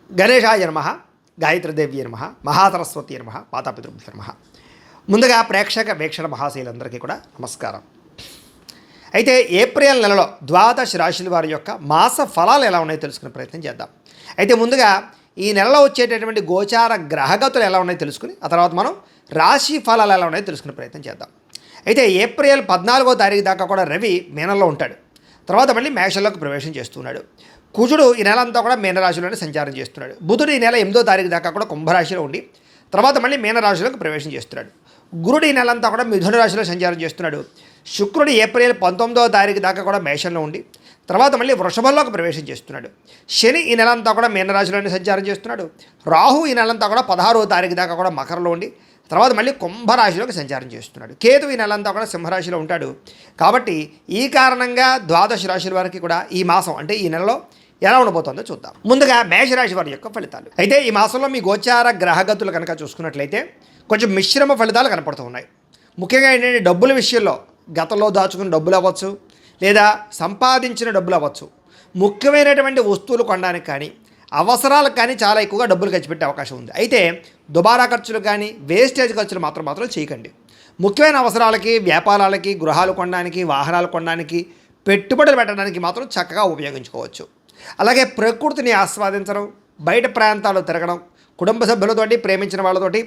గణేశాయ నమః, గాయత్రీదేవి నమః, మహాసరస్వతి నమః, మాతాపితృభ్యో నమః. ముందుగా ప్రేక్షక వీక్షణ మహాశైలందరికీ కూడా నమస్కారం. అయితే ఏప్రిల్ నెలలో ద్వాదశ రాశుల వారి యొక్క మాస ఫలాలు ఎలా ఉన్నాయో తెలుసుకునే ప్రయత్నం చేద్దాం. అయితే ముందుగా ఈ నెలలో వచ్చేటటువంటి గోచార గ్రహగతులు ఎలా ఉన్నాయో తెలుసుకుని ఆ తర్వాత మనం రాశి ఫలాలు ఎలా ఉన్నాయో తెలుసుకునే ప్రయత్నం చేద్దాం. అయితే ఏప్రిల్ 14వ తారీఖు దాకా కూడా రవి మీనంలో ఉంటాడు. తర్వాత మళ్ళీ మేషంలోకి ప్రవేశం చేస్తున్నాడు. కుజుడు ఈ నెల అంతా కూడా మీనరాశిలోనే సంచారం చేస్తున్నాడు. బుధుడు ఈ నెల 8వ తారీఖు దాకా కూడా కుంభరాశిలో ఉండి తర్వాత మళ్ళీ మీనరాశిలోకి ప్రవేశం చేస్తున్నాడు. గురుడు ఈ నెల అంతా కూడా మిథున రాశిలో సంచారం చేస్తున్నాడు. శుక్రుడు ఏప్రిల్ 19వ తారీఖు దాకా కూడా మేషంలో ఉండి తర్వాత మళ్ళీ వృషభంలోకి ప్రవేశం చేస్తున్నాడు. శని ఈ నెల అంతా కూడా మీనరాశిలోనే సంచారం చేస్తున్నాడు. రాహు ఈ నెలంతా కూడా 16వ తారీఖు దాకా కూడా మకరంలో ఉండి తర్వాత మళ్ళీ కుంభరాశిలోకి సంచారం చేస్తున్నాడు. కేతు ఈ నెలంతా కూడా సింహరాశిలో ఉంటాడు. కాబట్టి ఈ కారణంగా ద్వాదశ రాశుల వారికి కూడా ఈ మాసం అంటే ఈ నెలలో ఎలా ఉండబోతుందో చూద్దాం. ముందుగా మేషరాశి వారి యొక్క ఫలితాలు. అయితే ఈ మాసంలో మీ గోచార గ్రహగతులు కనుక చూసుకున్నట్లయితే కొంచెం మిశ్రమ ఫలితాలు కనపడుతూ ఉన్నాయి. ముఖ్యంగా ఏంటంటే డబ్బుల విషయంలో గతంలో దాచుకున్న డబ్బులు అవ్వచ్చు, లేదా సంపాదించిన డబ్బులు అవ్వచ్చు, ముఖ్యమైనటువంటి వస్తువులు కొనడానికి కానీ అవసరాలకు కానీ చాలా ఎక్కువగా డబ్బులు ఖర్చు పెట్టే అవకాశం ఉంది. అయితే దుబారా ఖర్చులు కానీ వేస్టేజ్ ఖర్చులు మాత్రం చేయకండి. ముఖ్యమైన అవసరాలకి, వ్యాపారాలకి, గృహాలు కొనడానికి, వాహనాలు కొనడానికి, పెట్టుబడులు పెట్టడానికి మాత్రం చక్కగా ఉపయోగించుకోవచ్చు. అలాగే ప్రకృతిని ఆస్వాదించడం, బయట ప్రాంతాలు తిరగడం, కుటుంబ సభ్యులతోటి, ప్రేమించిన వాళ్ళతోటి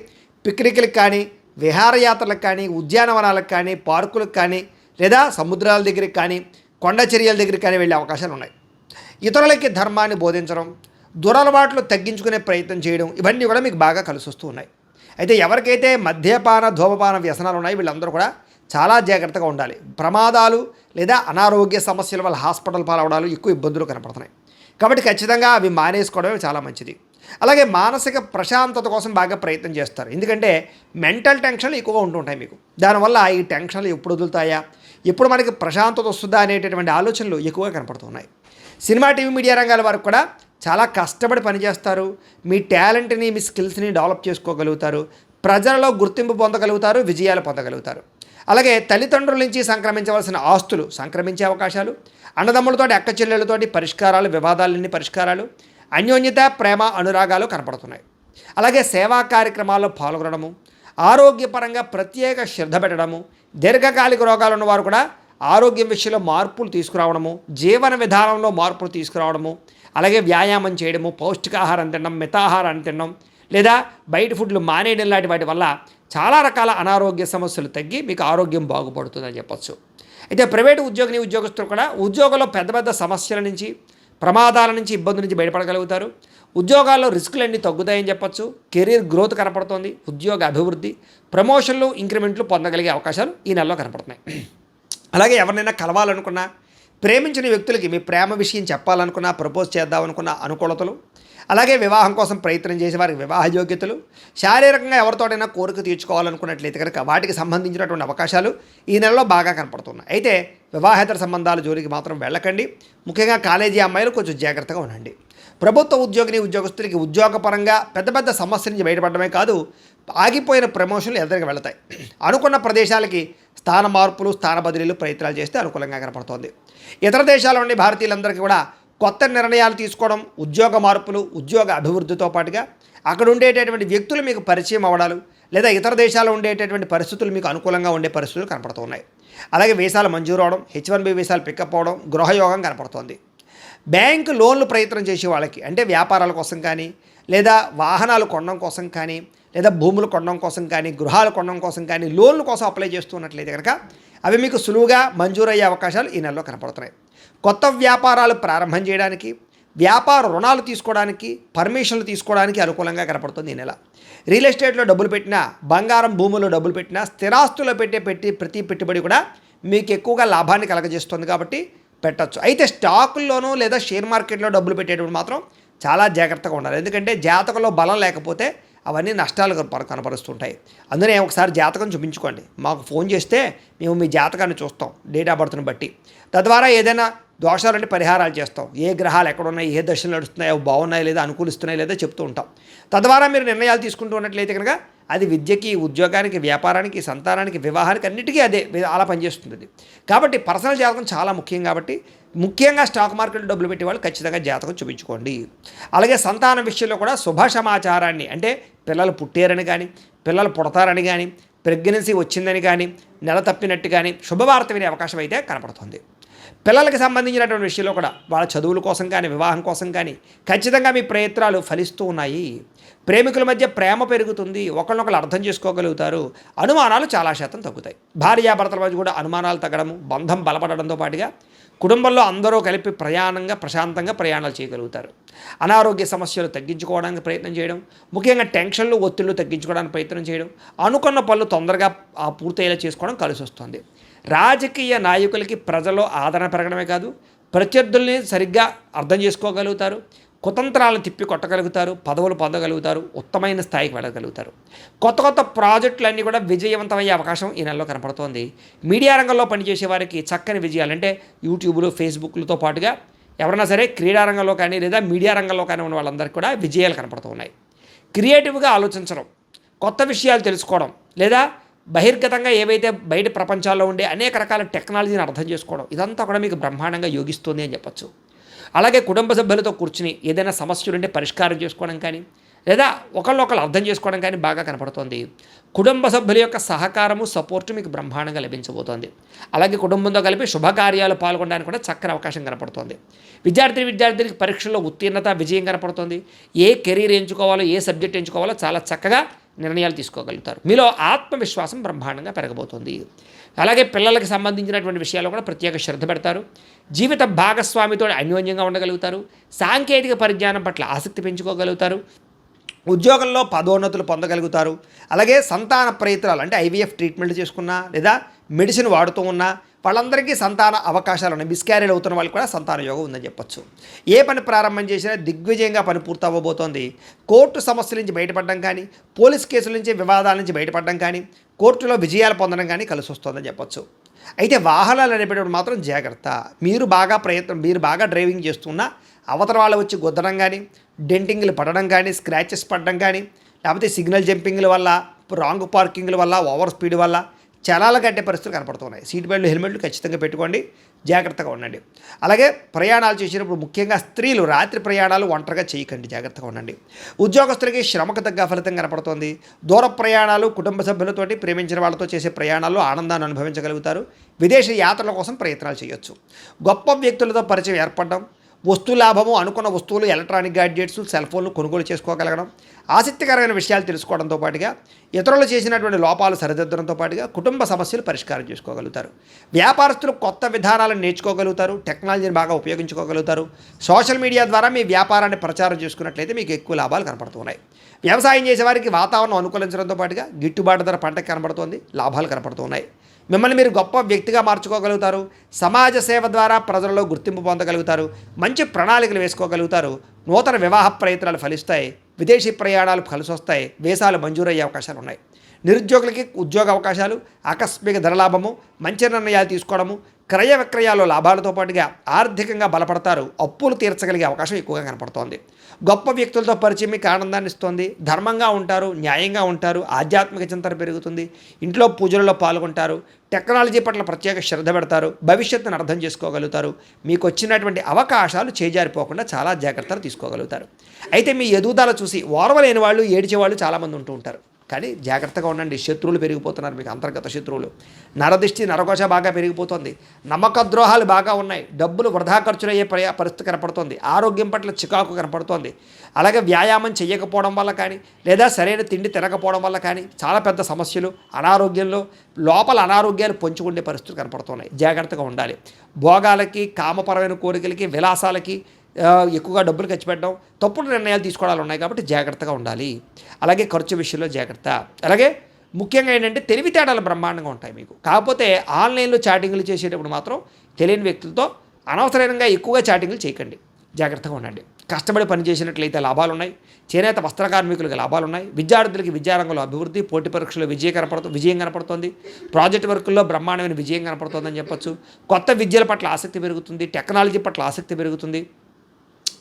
పిక్నిక్లకు కానీ, విహారయాత్రలకు కానీ, ఉద్యానవనాలకు కానీ, పార్కులకు కానీ, లేదా సముద్రాల దగ్గరికి కానీ, కొండ చర్యల దగ్గరికి కానీ వెళ్ళే అవకాశాలు ఉన్నాయి. ఇతరులకి ధర్మాన్ని బోధించడం, దురలవాట్లు తగ్గించుకునే ప్రయత్నం చేయడం, ఇవన్నీ కూడా మీకు బాగా కలిసి వస్తూ ఉన్నాయి. అయితే ఎవరికైతే మద్యపాన ధూమపాన వ్యసనాలు ఉన్నాయి వీళ్ళందరూ కూడా చాలా జాగ్రత్తగా ఉండాలి. ప్రమాదాలు లేదా అనారోగ్య సమస్యల వల్ల హాస్పిటల్ పాలవడాలు ఎక్కువ ఇబ్బందులు కనపడుతున్నాయి. కాబట్టి ఖచ్చితంగా అవి మానేసుకోవడమే చాలా మంచిది. అలాగే మానసిక ప్రశాంతత కోసం బాగా ప్రయత్నం చేస్తారు. ఎందుకంటే మెంటల్ టెన్షన్లు ఎక్కువగా ఉంటుంటాయి మీకు. దానివల్ల ఈ టెన్షన్లు ఎప్పుడు వదులుతాయా, ఎప్పుడు మనకి ప్రశాంతత వస్తుందా అనేటటువంటి ఆలోచనలు ఎక్కువగా కనపడుతున్నాయి. సినిమా, టీవీ, మీడియా రంగాల వారికి కూడా చాలా కష్టపడి పనిచేస్తారు. మీ టాలెంట్ని, మీ స్కిల్స్ని డెవలప్ చేసుకోగలుగుతారు. ప్రజలలో గుర్తింపు పొందగలుగుతారు, విజయాలు పొందగలుగుతారు. అలాగే తల్లిదండ్రుల నుంచి సంక్రమించవలసిన ఆస్తులు సంక్రమించే అవకాశాలు, అన్నదమ్ములతోటి, అక్క చెల్లెళ్ళతోటి పరిష్కారాలు, వివాదాలన్నీ పరిష్కారాలు, అన్యోన్యత, ప్రేమ, అనురాగాలు కనపడుతున్నాయి. అలాగే సేవా కార్యక్రమాల్లో పాల్గొనడము, ఆరోగ్యపరంగా ప్రత్యేక శ్రద్ధ పెట్టడము, దీర్ఘకాలిక రోగాలు ఉన్నవారు కూడా ఆరోగ్యం విషయంలో మార్పులు తీసుకురావడము, జీవన విధానంలో మార్పులు తీసుకురావడము, అలాగే వ్యాయామం చేయడము, పౌష్టికాహారం తినడం, మితాహారాన్ని తినడం, లేదా బయట ఫుడ్లు మానేయడం లాంటి వాటి వల్ల చాలా రకాల అనారోగ్య సమస్యలు తగ్గి మీకు ఆరోగ్యం బాగుపడుతుందని చెప్పచ్చు. అయితే ప్రైవేటు ఉద్యోగస్తులు కూడా ఉద్యోగంలో పెద్ద పెద్ద సమస్యల నుంచి, ప్రమాదాల నుంచి, ఇబ్బందుల నుంచి బయటపడగలుగుతారు. ఉద్యోగాల్లో రిస్కులన్నీ తగ్గుతాయని చెప్పచ్చు. కెరీర్ గ్రోత్ కనపడుతోంది. ఉద్యోగ అభివృద్ధి, ప్రమోషన్లు, ఇంక్రిమెంట్లు పొందగలిగే అవకాశాలు ఈ నెలలో కనపడుతున్నాయి. అలాగే ఎవరినైనా కలవాలనుకున్నా, ప్రేమించిన వ్యక్తులకి మీ ప్రేమ విషయం చెప్పాలనుకున్నా, ప్రపోజ్ చేద్దామనుకున్న అనుకూలతలు, అలాగే వివాహం కోసం ప్రయత్నం చేసే వారికి వివాహ యోగ్యతలు, శారీరకంగా ఎవరితోటైనా కోరిక తీర్చుకోవాలనుకున్నట్లయితే కనుక వాటికి సంబంధించినటువంటి అవకాశాలు ఈ నెలలో బాగా కనపడుతున్నాయి. అయితే వివాహేతర సంబంధాల జోలికి మాత్రం వెళ్ళకండి. ముఖ్యంగా కాలేజీ అమ్మాయిలు కొంచెం జాగ్రత్తగా ఉండండి. ప్రభుత్వ ఉద్యోగస్తులకి ఉద్యోగపరంగా పెద్ద పెద్ద సమస్యల నుంచి బయటపడమే కాదు, ఆగిపోయిన ప్రమోషన్లు ఎదురుగా వెళతాయి. అనుకున్న ప్రదేశాలకి స్థాన మార్పులు, స్థాన బదిలీలు ప్రయత్నాలు చేస్తే అనుకూలంగా కనపడుతోంది. ఇతర దేశాల నుండి భారతీయులందరికీ కూడా కొత్త నిర్ణయాలు తీసుకోవడం, ఉద్యోగ మార్పులు, ఉద్యోగ అభివృద్ధితో పాటుగా అక్కడ ఉండేటటువంటి వ్యక్తులు మీకు పరిచయం అవ్వడాలు, లేదా ఇతర దేశాల్లో ఉండేటటువంటి పరిస్థితులు మీకు అనుకూలంగా ఉండే పరిస్థితులు కనపడుతూ ఉన్నాయి. అలాగే వీసాలు మంజూరు అవడం, H1B వీసాలు పికప్ అవడం, గృహయోగం కనపడుతోంది. బ్యాంకు లోన్లు ప్రయత్నం చేసే వాళ్ళకి అంటే వ్యాపారాల కోసం కానీ, లేదా వాహనాలు కొనడం కోసం కానీ, లేదా భూములు కొనడం కోసం కానీ, గృహాలు కొనడం కోసం కానీ లోన్ల కోసం అప్లై చేస్తున్నట్లయితే కనుక అవి మీకు సులువుగా మంజూరయ్యే అవకాశాలు ఈ నెలలో కనపడుతున్నాయి. కొత్త వ్యాపారాలు ప్రారంభం చేయడానికి, వ్యాపార రుణాలు తీసుకోవడానికి, పర్మిషన్లు తీసుకోవడానికి అనుకూలంగా కనపడుతుంది ఈ నెల. రియల్ ఎస్టేట్లో డబ్బులు పెట్టినా, బంగారం భూముల్లో డబ్బులు పెట్టినా, స్థిరాస్తుల్లో ప్రతి పెట్టుబడి కూడా మీకు ఎక్కువగా లాభాన్ని కలగజేస్తుంది కాబట్టి పెట్టచ్చు. అయితే స్టాకుల్లోనూ లేదా షేర్ మార్కెట్లో డబ్బులు పెట్టేటప్పుడు మాత్రం చాలా జాగ్రత్తగా ఉండాలి. ఎందుకంటే జాతకంలో బలం లేకపోతే అవన్నీ నష్టాలు కనపరుస్తుంటాయి. అందుకే ఒకసారి జాతకం చూపించుకోండి. మాకు ఫోన్ చేస్తే మేము మీ జాతకాన్ని చూస్తాం డేట్ ఆఫ్ బర్త్ని బట్టి. తద్వారా ఏదైనా దోషాలంటే పరిహారాలు చేస్తాం. ఏ గ్రహాలు ఎక్కడున్నాయి, ఏ దశలు నడుస్తున్నాయో, బాగున్నాయి లేదా, అనుకూలిస్తున్నాయి లేదా చెప్తూ ఉంటాం. తద్వారా మీరు నిర్ణయాలు తీసుకుంటూ ఉన్నట్లయితే కనుక అది విద్యకి, ఉద్యోగానికి, వ్యాపారానికి, సంతానానికి, వివాహానికి అన్నిటికీ అదే అలా పనిచేస్తుంది. కాబట్టి పర్సనల్ జాతకం చాలా ముఖ్యం. కాబట్టి ముఖ్యంగా స్టాక్ మార్కెట్లో డబ్బులు పెట్టే వాళ్ళు ఖచ్చితంగా జాతకం చూపించుకోండి. అలాగే సంతానం విషయంలో కూడా శుభ సమాచారాన్ని, అంటే పిల్లలు పుట్టారని కానీ, పిల్లలు పుడతారని కానీ, ప్రెగ్నెన్సీ వచ్చిందని కానీ, నెల తప్పినట్టు కానీ శుభవార్త వినే అవకాశం అయితే కనపడుతుంది. పిల్లలకి సంబంధించినటువంటి విషయంలో కూడా వాళ్ళ చదువుల కోసం కానీ, వివాహం కోసం కానీ ఖచ్చితంగా మీ ప్రయత్నాలు ఫలిస్తూ ఉన్నాయి. ప్రేమికుల మధ్య ప్రేమ పెరుగుతుంది, ఒకరినొకరు అర్థం చేసుకోగలుగుతారు, అనుమానాలు చాలా శాతం తగ్గుతాయి. భార్యాభర్తల మధ్య కూడా అనుమానాలు తగ్గడము, బంధం బలపడడంతో పాటుగా కుటుంబంలో అందరూ కలిపి ప్రశాంతంగా ప్రయాణాలు చేయగలుగుతారు. అనారోగ్య సమస్యలు తగ్గించుకోవడానికి ప్రయత్నం చేయడం, ముఖ్యంగా టెన్షన్లు ఒత్తిళ్లు తగ్గించుకోవడానికి ప్రయత్నం చేయడం, అనుకున్న పనులు తొందరగా పూర్తయ్యేలా చేసుకోవడం కలిసి వస్తుంది. రాజకీయ నాయకులకి ప్రజల్లో ఆదరణ పెరగడమే కాదు, ప్రత్యర్థుల్ని సరిగ్గా అర్థం చేసుకోగలుగుతారు, కుతంత్రాలను తిప్పి కొట్టగలుగుతారు, పదవులు పొందగలుగుతారు, ఉత్తమైన స్థాయికి వెళ్ళగలుగుతారు. కొత్త ప్రాజెక్టులన్నీ కూడా విజయవంతమయ్యే అవకాశం ఈ నెలలో కనపడుతోంది. మీడియా రంగంలో పనిచేసే వారికి చక్కని విజయాలు, అంటే యూట్యూబ్లు, ఫేస్బుక్లతో పాటుగా ఎవరైనా సరే క్రీడా రంగంలో కానీ లేదా మీడియా రంగంలో కానీ ఉన్న వాళ్ళందరికీ కూడా విజయాలు కనపడుతూ ఉన్నాయి. క్రియేటివ్గా ఆలోచించడం, కొత్త విషయాలు తెలుసుకోవడం, లేదా బహిర్గతంగా ఏవైతే బయట ప్రపంచాల్లో ఉండే అనేక రకాల టెక్నాలజీని అర్థం చేసుకోవడం, ఇదంతా కూడా మీకు బ్రహ్మాండంగా యోగిస్తుంది అని చెప్పచ్చు. అలాగే కుటుంబ సభ్యులతో కూర్చుని ఏదైనా సమస్యలు ఉంటే పరిష్కారం చేసుకోవడం కానీ, లేదా ఒకళ్ళొకళ్ళు అర్థం చేసుకోవడం కానీ బాగా కనపడుతోంది. కుటుంబ సభ్యుల యొక్క సహకారము, సపోర్టు మీకు బ్రహ్మాండంగా లభించబోతోంది. అలాగే కుటుంబంతో కలిపి శుభకార్యాలు పాల్గొనడానికి కూడా చక్కని అవకాశం కనపడుతోంది. విద్యార్థులకి పరీక్షల్లో ఉత్తీర్ణత, విజయం కనపడుతుంది. ఏ కెరీర్ ఎంచుకోవాలో, ఏ సబ్జెక్ట్ ఎంచుకోవాలో చాలా చక్కగా నిర్ణయాలు తీసుకోగలుగుతారు. మీలో ఆత్మవిశ్వాసం బ్రహ్మాండంగా పెరగబోతుంది. అలాగే పిల్లలకి సంబంధించినటువంటి విషయాల్లో కూడా ప్రత్యేక శ్రద్ధ పెడతారు. జీవిత భాగస్వామితో అన్యోన్యంగా ఉండగలుగుతారు. సాంకేతిక పరిజ్ఞానం పట్ల ఆసక్తి పెంచుకోగలుగుతారు. ఉద్యోగంలో పదోన్నతులు పొందగలుగుతారు. అలాగే సంతాన ప్రయత్నాలు, అంటే ఐవీఎఫ్ ట్రీట్మెంట్ చేసుకున్నా లేదా మెడిసిన్ వాడుతూ ఉన్నా వాళ్ళందరికీ సంతాన అవకాశాలు ఉన్నాయి. మిస్క్యారేజ్ అవుతున్న వాళ్ళకి కూడా సంతాన యోగం ఉందని చెప్పొచ్చు. ఏ పని ప్రారంభం చేసినా దిగ్విజయంగా పని పూర్తవ్వబోతోంది. కోర్టు సమస్యల నుంచి బయటపడడం కానీ, పోలీస్ కేసుల నుంచి, వివాదాల నుంచి బయటపడడం కానీ, కోర్టులో విజయాలు పొందడం కానీ కలిసి వస్తుందని చెప్పొచ్చు. అయితే వాహనాలు నడిపేటప్పుడు మాత్రం జాగ్రత్త. మీరు బాగా డ్రైవింగ్ చేస్తున్నా అవతల వాళ్ళు వచ్చి గుద్దడం కానీ, డెంటింగ్లు పడడం కానీ, స్క్రాచెస్ పడడం కానీ, లేకపోతే సిగ్నల్ జంపింగ్ల వల్ల, రాంగ్ పార్కింగ్ల వల్ల, ఓవర్ స్పీడ్ వల్ల చలాల కట్టే పరిస్థితులు కనపడుతున్నాయి. సీట్ బెల్ట్లు, హెల్మెట్లు ఖచ్చితంగా పెట్టుకోండి, జాగ్రత్తగా ఉండండి. అలాగే ప్రయాణాలు చేసినప్పుడు ముఖ్యంగా స్త్రీలు రాత్రి ప్రయాణాలు ఒంటరిగా చేయకండి, జాగ్రత్తగా ఉండండి. ఉద్యోగస్తులకి శ్రమకు తగ్గ ఫలితం కనపడుతోంది. దూర ప్రయాణాలు, కుటుంబ సభ్యులతోటి, ప్రేమించిన వాళ్ళతో చేసే ప్రయాణాల్లో ఆనందాన్ని అనుభవించగలుగుతారు. విదేశీ యాత్రల కోసం ప్రయత్నాలు చేయొచ్చు. గొప్ప వ్యక్తులతో పరిచయం ఏర్పడడం, వస్తు లాభము, అనుకున్న వస్తువులు, ఎలక్ట్రానిక్ గ్యాడ్జెట్స్, సెల్ ఫోన్లు కొనుగోలు చేసుకోగలగడం, ఆసక్తికరమైన విషయాలు తెలుసుకోవడంతో పాటుగా ఇతరులు చేసినటువంటి లోపాలు సరిదిద్దడంతో పాటుగా కుటుంబ సమస్యలు పరిష్కారం చేసుకోగలుగుతారు. వ్యాపారస్తులు కొత్త విధానాలను నేర్చుకోగలుగుతారు, టెక్నాలజీని బాగా ఉపయోగించుకోగలుగుతారు. సోషల్ మీడియా ద్వారా మీ వ్యాపారాన్ని ప్రచారం చేసుకున్నట్లయితే మీకు ఎక్కువ లాభాలు కనపడుతున్నాయి. వ్యవసాయం చేసేవారికి వాతావరణం అనుకూలించడంతో పాటుగా గిట్టుబాటు ధర పంటకు కనపడుతోంది, లాభాలు కనపడుతున్నాయి. మిమ్మల్ని మీరు గొప్ప వ్యక్తిగా మార్చుకోగలుగుతారు. సమాజ సేవ ద్వారా ప్రజలలో గుర్తింపు పొందగలుగుతారు. మంచి ప్రణాళికలు వేసుకోగలుగుతారు. నూతన వివాహ ప్రయత్నాలు ఫలిస్తాయి. విదేశీ ప్రయాణాలు కలిసి వస్తాయి. వీసాలు మంజూరయ్యే అవకాశాలు ఉన్నాయి. నిరుద్యోగులకి ఉద్యోగ అవకాశాలు, ఆకస్మిక ధనలాభము, మంచి నిర్ణయాలు తీసుకోవడము, క్రయ విక్రయాల్లో లాభాలతో పాటుగా ఆర్థికంగా బలపడతారు. అప్పులు తీర్చగలిగే అవకాశం ఎక్కువగా కనపడుతోంది. గొప్ప వ్యక్తులతో పరిచయం మీకు ఆనందాన్ని ఇస్తుంది. ధర్మంగా ఉంటారు, న్యాయంగా ఉంటారు, ఆధ్యాత్మిక చింతన పెరుగుతుంది. ఇంట్లో పూజలలో పాల్గొంటారు. టెక్నాలజీ పట్ల ప్రత్యేక శ్రద్ధ పెడతారు. భవిష్యత్తును అర్థం చేసుకోగలుగుతారు. మీకు వచ్చినటువంటి అవకాశాలు చేజారిపోకుండా చాలా జాగ్రత్తలు తీసుకోగలుగుతారు. అయితే మీ ఎదుగుదల చూసి ఓర్వలేని వాళ్ళు, ఏడ్చేవాళ్ళు చాలామంది ఉంటూ ఉంటారు. కానీ జాగ్రత్తగా ఉండండి. శత్రువులు పెరిగిపోతున్నారు, మీకు అంతర్గత శత్రువులు. నరదిష్టి, నరకోశ బాగా పెరిగిపోతుంది. నమ్మక ద్రోహాలు బాగా ఉన్నాయి. డబ్బులు వృధా ఖర్చులయ్యే పరిస్థితి కనపడుతుంది. ఆరోగ్యం పట్ల చికాకు కనపడుతోంది. అలాగే వ్యాయామం చేయకపోవడం వల్ల కానీ, లేదా సరైన తిండి తినకపోవడం వల్ల కానీ చాలా పెద్ద సమస్యలు, అనారోగ్యంలో లోపల అనారోగ్యాలు పొంచుకునే పరిస్థితులు కనపడుతున్నాయి. జాగ్రత్తగా ఉండాలి. భోగాలకి, కామపరమైన కోరికలకి, విలాసాలకి ఎక్కువగా డబ్బులు ఖర్చు పెట్టడం, తప్పుడు నిర్ణయాలు తీసుకోవడాలు ఉన్నాయి. కాబట్టి జాగ్రత్తగా ఉండాలి. అలాగే ఖర్చు విషయంలో జాగ్రత్త. అలాగే ముఖ్యంగా ఏంటంటే తెలివితేటలు బ్రహ్మాండంగా ఉంటాయి మీకు. కాకపోతే ఆన్లైన్లో చాటింగ్లు చేసేటప్పుడు మాత్రం తెలియని వ్యక్తులతో అనవసరంగా ఎక్కువగా చాటింగ్లు చేయకండి, జాగ్రత్తగా ఉండండి. కష్టపడి పనిచేసినట్లయితే లాభాలు ఉన్నాయి. చేనేత వస్త్ర కార్మికులకు లాభాలు ఉన్నాయి. విద్యార్థులకి విద్యారంగంలో అభివృద్ధి, పోటీ పరీక్షలో విజయం కనపడుతుంది. ప్రాజెక్ట్ వర్కుల్లో బ్రహ్మాండమైన విజయం కనపడుతుందని చెప్పొచ్చు. కొత్త విద్యల పట్ల ఆసక్తి పెరుగుతుంది. టెక్నాలజీ పట్ల ఆసక్తి పెరుగుతుంది.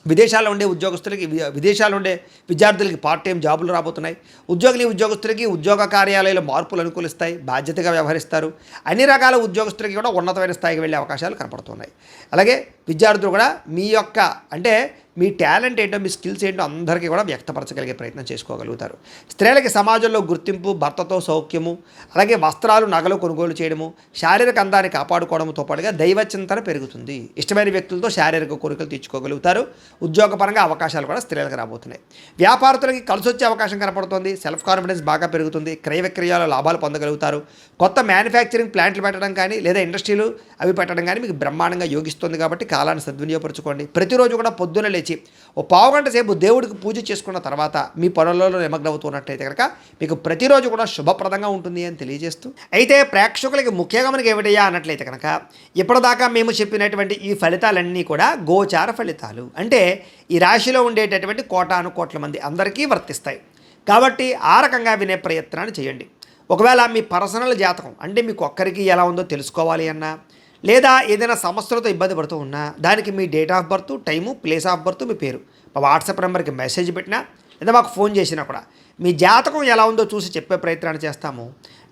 విదేశాల్లో ఉండే ఉద్యోగస్తులకి విదేశాల్లో ఉండే విద్యార్థులకి పార్ట్ టైం జాబులు రాబోతున్నాయి. ఉద్యోగులకి ఉద్యోగ కార్యాలయాల మార్పులు అనుకూలిస్తాయి. బాధ్యతగా వ్యవహరిస్తారు. అన్ని రకాల ఉద్యోగస్తులకి కూడా ఉన్నతమైన స్థాయికి వెళ్ళే అవకాశాలు కనపడుతున్నాయి. అలాగే విద్యార్థులు కూడా మీ యొక్క అంటే మీ టాలెంట్ ఏంటో, మీ స్కిల్స్ ఏంటో అందరికీ కూడా వ్యక్తపరచగలిగే ప్రయత్నం చేసుకోగలుగుతారు. స్త్రీలకి సమాజంలో గుర్తింపు, భర్తతో సౌఖ్యము, అలాగే వస్త్రాలు, నగలు కొనుగోలు చేయడము, శారీరక అందాన్ని కాపాడుకోవడంతో పాటుగా దైవచింతన పెరుగుతుంది. ఇష్టమైన వ్యక్తులతో శారీరక కోరికలు తీర్చుకోగలుగుతారు. ఉద్యోగపరంగా అవకాశాలు కూడా స్త్రీలకు రాబోతున్నాయి. వ్యాపారస్తులకి కలిసొచ్చే అవకాశం కనపడుతుంది. సెల్ఫ్ కాన్ఫిడెన్స్ బాగా పెరుగుతుంది. క్రయ విక్రయాల లాభాలు పొందగలుగుతారు. కొత్త మ్యానుఫ్యాక్చరింగ్ ప్లాంట్లు పెట్టడం కానీ లేదా ఇండస్ట్రీలు అవి పెట్టడం కానీ మీకు బ్రహ్మాండంగా యోగిస్తుంది. కాబట్టి కాలాన్ని సద్వినియోగపరచుకోండి. ప్రతిరోజు కూడా పొద్దున లేచి ఓ పావుగంట సేపు దేవుడికి పూజ చేసుకున్న తర్వాత మీ పనులలో నిమగ్నమవుతున్నట్లయితే కనుక మీకు ప్రతిరోజు కూడా శుభప్రదంగా ఉంటుంది అని తెలియజేస్తూ, అయితే ప్రేక్షకులకి ముఖ్యంగా మనకి ఏమిటయ్యా అన్నట్లయితే కనుక ఇప్పటిదాకా మేము చెప్పినటువంటి ఈ ఫలితాలన్నీ కూడా గోచార ఫలితాలు. అంటే ఈ రాశిలో ఉండేటటువంటి కోటాను కోట్ల మంది అందరికీ వర్తిస్తాయి. కాబట్టి ఆ రకంగా వినే ప్రయత్నాన్ని చేయండి. ఒకవేళ మీ పర్సనల్ జాతకం అంటే మీకు ఒక్కరికి ఎలా ఉందో తెలుసుకోవాలి అన్నా, లేదా ఏదైనా సమస్యలతో ఇబ్బంది పడుతూ ఉన్నా దానికి మీ date of birth, time, place of birth, మీ పేరు మా వాట్సాప్ నెంబర్కి మెసేజ్ పెట్టినా లేదా మాకు ఫోన్ చేసినా కూడా మీ జాతకం ఎలా ఉందో చూసి చెప్పే ప్రయత్నాన్ని చేస్తాము.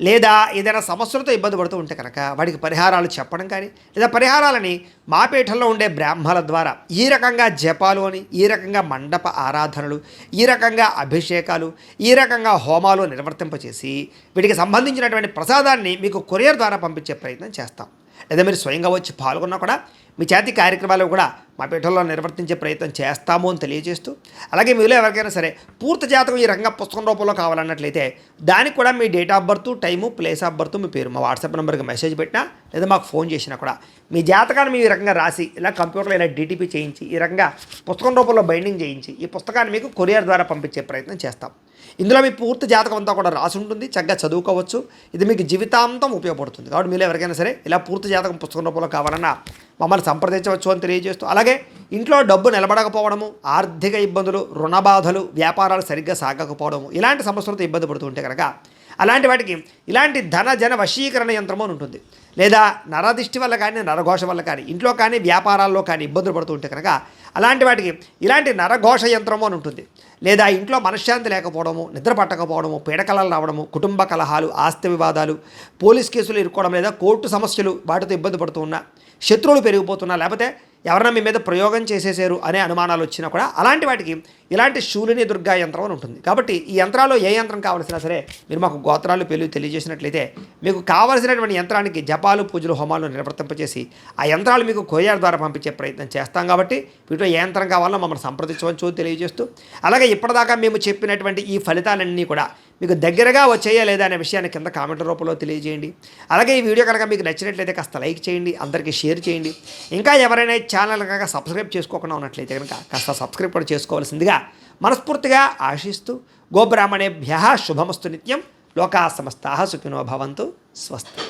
లేదా ఏదైనా సమస్యలతో ఇబ్బంది పడుతూ ఉంటే కనుక వాడికి పరిహారాలు చెప్పడం కానీ లేదా పరిహారాలని మా పీఠంలో ఉండే బ్రాహ్మణుల ద్వారా ఈ రకంగా జపాలు అని, ఈ రకంగా మండప ఆరాధనలు, ఈ రకంగా అభిషేకాలు, ఈ రకంగా హోమాలు నిర్వర్తింపచేసి వీటికి సంబంధించినటువంటి ప్రసాదాన్ని మీకు కొరియర్ ద్వారా పంపించే ప్రయత్నం చేస్తాం. లేదా మీరు స్వయంగా వచ్చి పాల్గొన్నా కూడా మీ చేతి కార్యక్రమాలు కూడా మా పీఠంలో నిర్వర్తించే ప్రయత్నం చేస్తాము అని తెలియజేస్తూ, అలాగే మీలో ఎవరికైనా సరే పూర్తి జాతకం ఈ రకంగా పుస్తకం రూపంలో కావాలన్నట్లయితే దానికి కూడా మీ date of birth, time, place of birth, మీ పేరు మా వాట్సాప్ నెంబర్కి మెసేజ్ పెట్టినా లేదా మాకు ఫోన్ చేసినా కూడా మీ జాతకాన్ని మీ ఈ రకంగా రాసి ఇలా కంప్యూటర్లో ఇలా డీటీపీ చేయించి ఈ రకంగా పుస్తకం రూపంలో బైండింగ్ చేయించి ఈ పుస్తకాన్ని మీకు కొరియర్ ద్వారా పంపించే ప్రయత్నం చేస్తాం. ఇందులో మీ పూర్తి జాతకం అంతా కూడా రాసి ఉంటుంది. చక్కగా చదువుకోవచ్చు. ఇది మీకు జీవితాంతం ఉపయోగపడుతుంది. కాబట్టి మీరు ఎవరికైనా సరే ఇలా పూర్తి జాతకం పుస్తకం రూపంలో కావాలన్నా మమ్మల్ని సంప్రదించవచ్చు అని తెలియజేస్తూ, అలాగే ఇంట్లో డబ్బు నిలబడకపోవడము, ఆర్థిక ఇబ్బందులు, రుణ బాధలు, వ్యాపారాలు సరిగ్గా సాగకపోవడము ఇలాంటి సమస్యలతో ఇబ్బంది పడుతూ ఉంటే కనుక అలాంటి వాటికి ఇలాంటి ధన జన వశీకరణ యంత్రము అని ఉంటుంది. లేదా నరదిష్టి వల్ల కానీ, నరఘోష వల్ల కానీ, ఇంట్లో కానీ వ్యాపారాల్లో కానీ ఇబ్బందులు పడుతూ ఉంటే కనుక అలాంటి వాటికి ఇలాంటి నరఘోష యంత్రము అని ఉంటుంది. లేదా ఇంట్లో మనశ్శాంతి లేకపోవడము, నిద్ర పట్టకపోవడము, పీడకలలు రావడము, కుటుంబ కలహాలు, ఆస్తి వివాదాలు, పోలీస్ కేసులు ఇరుక్కోవడం, లేదా కోర్టు సమస్యలు వాటితో ఇబ్బంది పడుతూ ఉన్నా, శత్రువులు పెరిగిపోతున్నా, లేకపోతే ఎవరైనా మీ మీద ప్రయోగం చేసేసారు అనే అనుమానాలు వచ్చినా కూడా అలాంటి వాటికి ఇలాంటి శూలిని దుర్గా యంత్రం అని ఉంటుంది. కాబట్టి ఈ యంత్రాల్లో ఏ యంత్రం కావాల్సినా సరే మీరు మాకు గోత్రాలు పేర్లు తెలియజేసినట్లయితే మీకు కావాల్సినటువంటి యంత్రానికి జపాలు, పూజలు, హోమాలు నిర్వర్తింపజేసి ఆ యంత్రాలు మీకు కొరియర్ ద్వారా పంపించే ప్రయత్నం చేస్తాం. కాబట్టి వీటిలో ఏ యంత్రం కావాలో మమ్మల్ని సంప్రదించవచ్చు తెలియజేస్తూ, అలాగే ఇప్పటిదాకా మేము చెప్పినటువంటి ఈ ఫలితాలన్నీ కూడా మీకు దగ్గరగా వచ్చేయా లేదా అనే విషయాన్ని కింద కామెంట్ రూపంలో తెలియజేయండి. అలాగే ఈ వీడియో కనుక మీకు నచ్చినట్లయితే కాస్త లైక్ చేయండి, అందరికీ షేర్ చేయండి. ఇంకా ఎవరైనా ఛానల్ కనుక సబ్స్క్రైబ్ చేసుకోకుండా ఉన్నట్లయితే కనుక కాస్త సబ్స్క్రైబ్ కూడా చేసుకోవాల్సిందిగా మనస్ఫూర్తిగా ఆశిస్తూ, గోబ్రాహ్మణేభ్యః శుభమస్తు నిత్యం. లోకా సమస్తాః సుఖినో భవంతు. స్వస్తి.